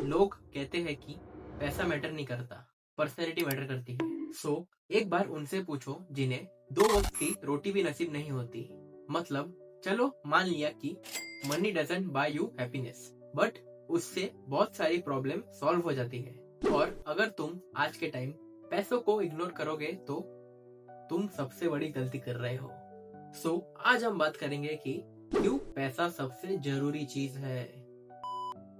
लोग कहते हैं कि पैसा मैटर नहीं करता, पर्सनैलिटी मैटर करती है। एक बार उनसे पूछो जिन्हें 2 वक्त की रोटी भी नसीब नहीं होती। मतलब चलो मान लिया कि money doesn't buy you happiness, but उससे बहुत सारी प्रॉब्लम सॉल्व हो जाती है। और अगर तुम आज के टाइम पैसों को इग्नोर करोगे तो तुम सबसे बड़ी गलती कर रहे हो। आज हम बात करेंगे कि क्यों पैसा सबसे जरूरी चीज है।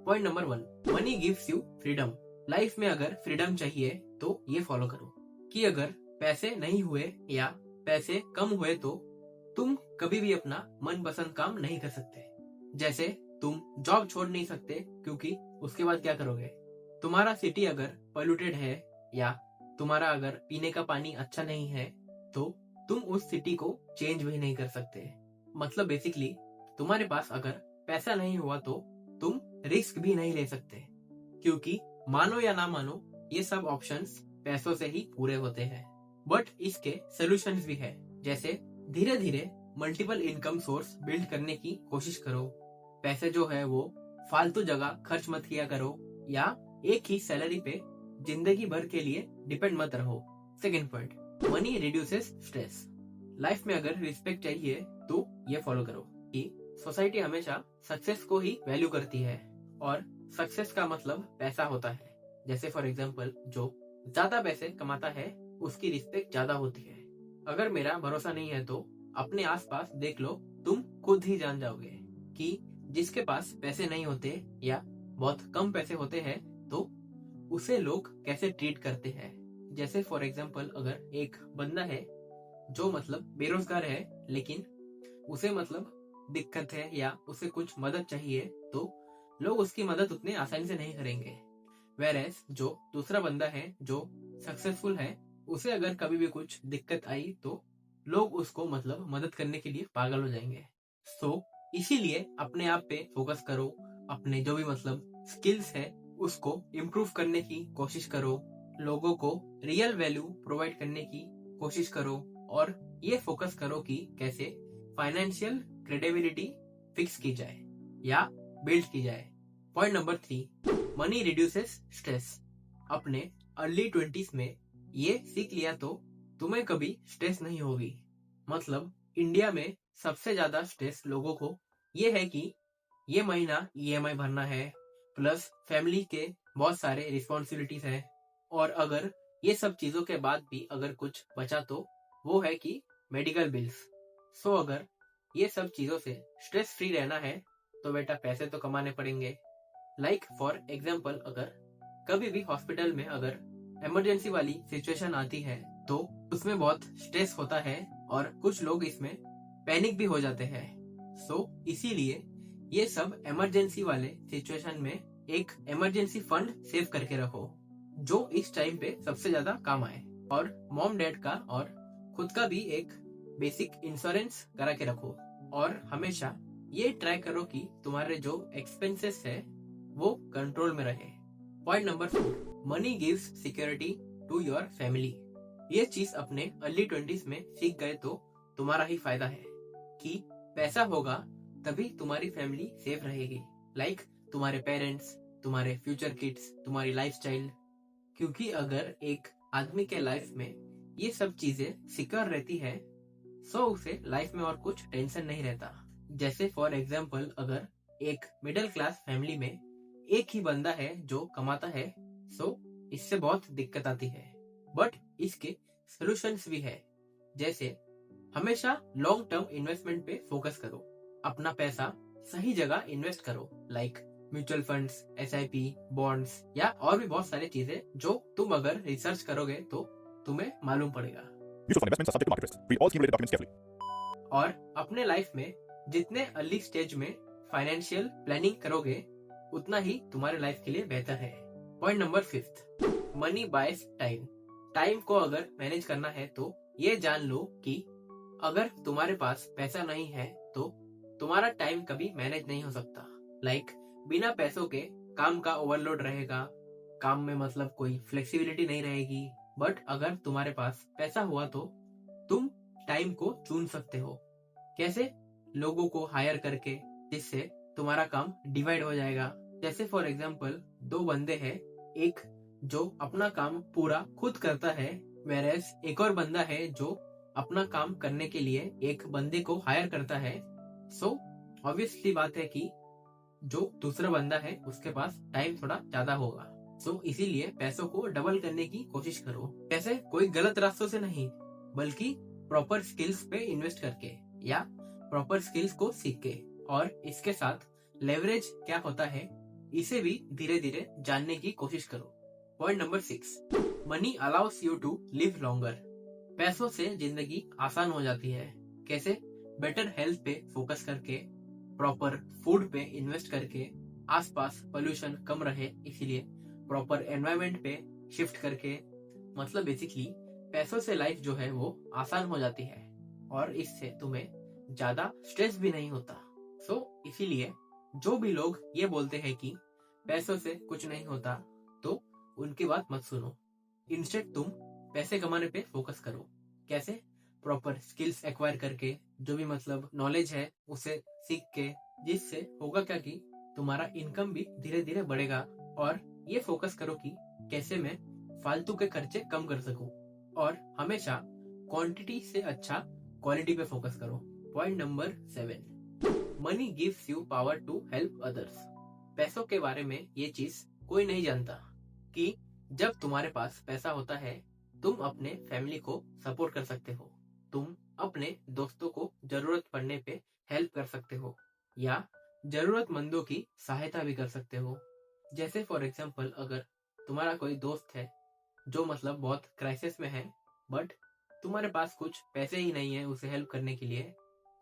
Point number 1, money gives you freedom. Life में अगर फ्रीडम चाहिए तो ये फॉलो करो कि अगर पैसे नहीं हुए या पैसे कम हुए तो तुम कभी भी अपना मनपसंद काम नहीं कर सकते। जैसे तुम जॉब छोड़ नहीं सकते क्योंकि उसके बाद क्या करोगे। तुम्हारा सिटी अगर पोल्यूटेड है या तुम्हारा अगर पीने का पानी अच्छा नहीं है तो तुम उस सिटी को चेंज भी नहीं कर सकते। मतलब बेसिकली तुम्हारे पास अगर पैसा नहीं हुआ तो तुम रिस्क भी नहीं ले सकते, क्योंकि मानो या ना मानो ये सब ऑप्शंस पैसों से ही पूरे होते हैं। बट इसके सोल्यूशंस भी है, जैसे धीरे धीरे मल्टीपल इनकम सोर्स बिल्ड करने की कोशिश करो। पैसे जो है वो फालतू जगह खर्च मत किया करो या एक ही सैलरी पे जिंदगी भर के लिए डिपेंड मत रहो। Second point, money reduces stress. Life में अगर रिस्पेक्ट चाहिए तो ये फॉलो करो कि सोसाइटी हमेशा सक्सेस को ही वैल्यू करती है और सक्सेस का मतलब पैसा होता है। जैसे फॉर एग्जाम्पल जो ज्यादा पैसे कमाता है उसकी रिस्पेक्ट ज्यादा होती है। अगर मेरा भरोसा नहीं है तो अपने आसपास देख लो, तुम खुद ही जान जाओगे कि जिसके पास पैसे नहीं होते या बहुत कम पैसे होते हैं तो उसे लोग कैसे ट्रीट करते हैं। जैसे फॉर एग्जाम्पल अगर एक बंदा है जो मतलब बेरोजगार है लेकिन उसे मतलब दिक्कत है या उसे कुछ मदद चाहिए तो लोग उसकी मदद उतने आसानी से नहीं करेंगे। वेरएज जो दूसरा बंदा है जो सक्सेसफुल है, उसे अगर कभी भी कुछ दिक्कत आई तो लोग उसको मतलब मदद करने के लिए पागल हो जाएंगे। इसीलिए अपने आप पे फोकस करो, अपने जो भी मतलब स्किल्स है उसको इम्प्रूव करने की कोशिश करो, लोगों को रियल वैल्यू प्रोवाइड करने की कोशिश करो और ये फोकस करो कि कैसे फाइनेंशियल क्रेडिबिलिटी फिक्स की जाए या बिल्ड की जाए। Point number 3, money reduces stress. अपने अर्ली 20s में ये सीख लिया तो तुम्हें कभी स्ट्रेस नहीं होगी। मतलब इंडिया में सबसे ज्यादा स्ट्रेस लोगों को ये है कि ये महीना ईएमआई भरना है, प्लस फैमिली के बहुत सारे रिस्पॉन्सिबिलिटीज है और अगर ये सब चीजों के बाद भी अगर कुछ बचा तो वो है कि मेडिकल बिल्स। अगर ये सब चीजों से स्ट्रेस फ्री रहना है तो बेटा पैसे तो कमाने पड़ेंगे। लाइक फॉर एग्जाम्पल अगर कभी भी हॉस्पिटल में अगर इमरजेंसी वाली सिचुएशन आती है तो उसमें बहुत स्ट्रेस होता है और कुछ लोग इसमें पैनिक भी हो जाते हैं। इसीलिए ये सब इमरजेंसी वाले सिचुएशन में एक इमरजेंसी फंड सेव करके रखो जो इस टाइम पे सबसे ज्यादा काम आए, और मॉम डैड का और खुद का भी एक बेसिक इंश्योरेंस करा के रखो और हमेशा ये ट्राई करो कि तुम्हारे जो एक्सपेंसेस है वो कंट्रोल में रहे। Point number 4, money gives security to your family. ये चीज अपने अर्ली 20s में सीख गए तो तुम्हारा ही फायदा है कि पैसा होगा तभी तुम्हारी फैमिली सेफ रहेगी। लाइक तुम्हारे पेरेंट्स, तुम्हारे फ्यूचर किड्स, तुम्हारी लाइफस्टाइल। क्योंकि अगर एक आदमी के लाइफ में ये सब चीजें सिक्योर रहती है उसे लाइफ में और कुछ टेंशन नहीं रहता। जैसे फॉर एग्जाम्पल अगर एक मिडिल क्लास फैमिली में एक ही बंदा है जो कमाता है इससे बहुत दिक्कत आती है। बट इसके सोल्यूशंस भी है, जैसे हमेशा लॉन्ग टर्म इन्वेस्टमेंट पे फोकस करो, अपना पैसा सही जगह इन्वेस्ट करो, like mutual funds, SIP, bonds या और भी बहुत सारी चीजें जो तुम अगर रिसर्च करोगे तो तुम्हें मालूम पड़ेगा। Mutual fund investments are subject to market risk. Read all scheme related documents carefully. और अपने लाइफ में जितने अर्ली स्टेज में फाइनेंशियल प्लानिंग करोगे उतना ही तुम्हारे लाइफ के लिए बेहतर है। पॉइंट नंबर 5, मनी बायस टाइम। टाइम को अगर मैनेज करना है तो ये जान लो कि अगर तुम्हारे पास पैसा नहीं है तो तुम्हारा टाइम कभी मैनेज नहीं हो सकता। लाइक बिना पैसों के काम का ओवरलोड रहेगा, काम में मतलब कोई फ्लेक्सिबिलिटी नहीं रहेगी। बट अगर तुम्हारे पास पैसा हुआ तो तुम टाइम को चुन सकते हो। कैसे? लोगों को हायर करके, जिससे तुम्हारा काम डिवाइड हो जाएगा। जैसे फॉर एग्जाम्पल दो बंदे हैं, एक जो अपना काम पूरा खुद करता है, वेरेस एक और बंदा है जो अपना काम करने के लिए एक बंदे को हायर करता है। सो ऑब्वियसली बात है कि जो दूसरा बंदा है उसके पास टाइम थोड़ा ज्यादा होगा। सो इसीलिए पैसों को डबल करने की कोशिश करो। कैसे? कोई गलत रास्तों से नहीं, बल्कि प्रॉपर स्किल्स पे इन्वेस्ट करके या प्रॉपर स्किल्स को सीख के, और इसके साथ लेवरेज क्या होता है इसे भी धीरे धीरे जानने की कोशिश करो। Point number 6, money allows you to live longer. पैसों से जिंदगी आसान हो जाती है। कैसे? बेटर हेल्थ पे फोकस करके, प्रॉपर फूड पे इन्वेस्ट करके, आसपास पोल्यूशन कम रहे इसीलिए प्रॉपर एनवायरनमेंट पे शिफ्ट करके। मतलब बेसिकली पैसों से लाइफ जो है वो आसान हो जाती है और इससे तुम्हें ज्यादा स्ट्रेस भी नहीं होता। सो इसीलिए जो भी लोग ये बोलते हैं कि पैसों से कुछ नहीं होता, तो उनकी बात मत सुनो। इंस्टेड तुम पैसे कमाने पे फोकस करो। कैसे? प्रॉपर स्किल्स एक्वायर करके, जो भी मतलब नॉलेज है उसे सीख के, जिससे होगा क्या कि तुम्हारा इनकम भी धीरे धीरे बढ़ेगा। और ये फोकस करो कि कैसे मैं फालतू के खर्चे कम कर सकूं, और हमेशा क्वांटिटी से अच्छा क्वालिटी पे फोकस करो। Point number 7, money gives you power to help others. पैसों के बारे में ये चीज कोई नहीं जानता कि जब तुम्हारे पास पैसा होता है तुम अपने फैमिली को सपोर्ट कर सकते हो, तुम अपने दोस्तों को जरूरत पड़ने पे हेल्प कर सकते हो, या जरूरतमंदों की सहायता भी कर सकते हो। जैसे फॉर एग्जाम्पल अगर तुम्हारा कोई दोस्त है जो मतलब बहुत क्राइसिस में है, बट तुम्हारे पास कुछ पैसे ही नहीं है उसे हेल्प करने के लिए,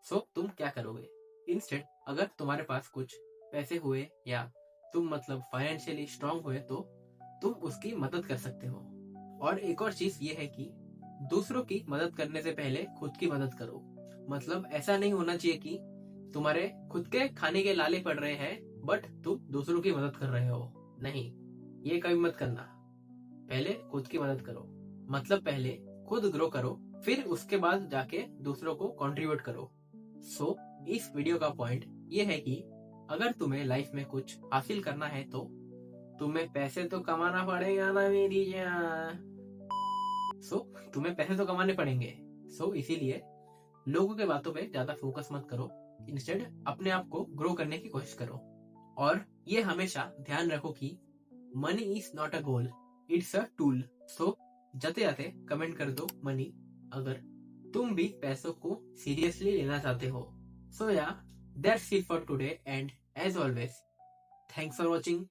सो तुम क्या करोगे? इंस्टेड अगर तुम्हारे पास कुछ पैसे हुए या तुम मतलब फाइनेंशियली स्ट्रांग हुए तो तुम उसकी मदद कर सकते हो। और एक और चीज ये है कि दूसरों की मदद करने से पहले खुद की मदद करो। मतलब ऐसा नहीं होना चाहिए कि तुम्हारे खुद के खाने के लाले पड़ रहे हैं बट तुम दूसरों की मदद कर रहे हो। नहीं, ये कभी मत करना। पहले खुद की मदद करो, मतलब पहले खुद ग्रो करो, फिर उसके बाद जाके दूसरों को कंट्रीब्यूट करो। सो इस वीडियो का पॉइंट ये है कि अगर तुम्हें लाइफ में कुछ हासिल करना है तो तुम्हें पैसे तो कमाना पड़ेगा ना मेरी जान। सो तुम्हें पैसे तो कमाने पड़ेंगे। सो इसीलिए लोगों के बातों पे ज्यादा फोकस मत करो, इंस्टेड अपने आप को ग्रो करने की कोशिश करो। और ये हमेशा ध्यान रखो कि money is not a goal, it's a tool. So जाते जाते कमेंट कर दो मनी, अगर तुम भी पैसों को सीरियसली लेना चाहते हो। So yeah that's it for today, and as always thanks for watching.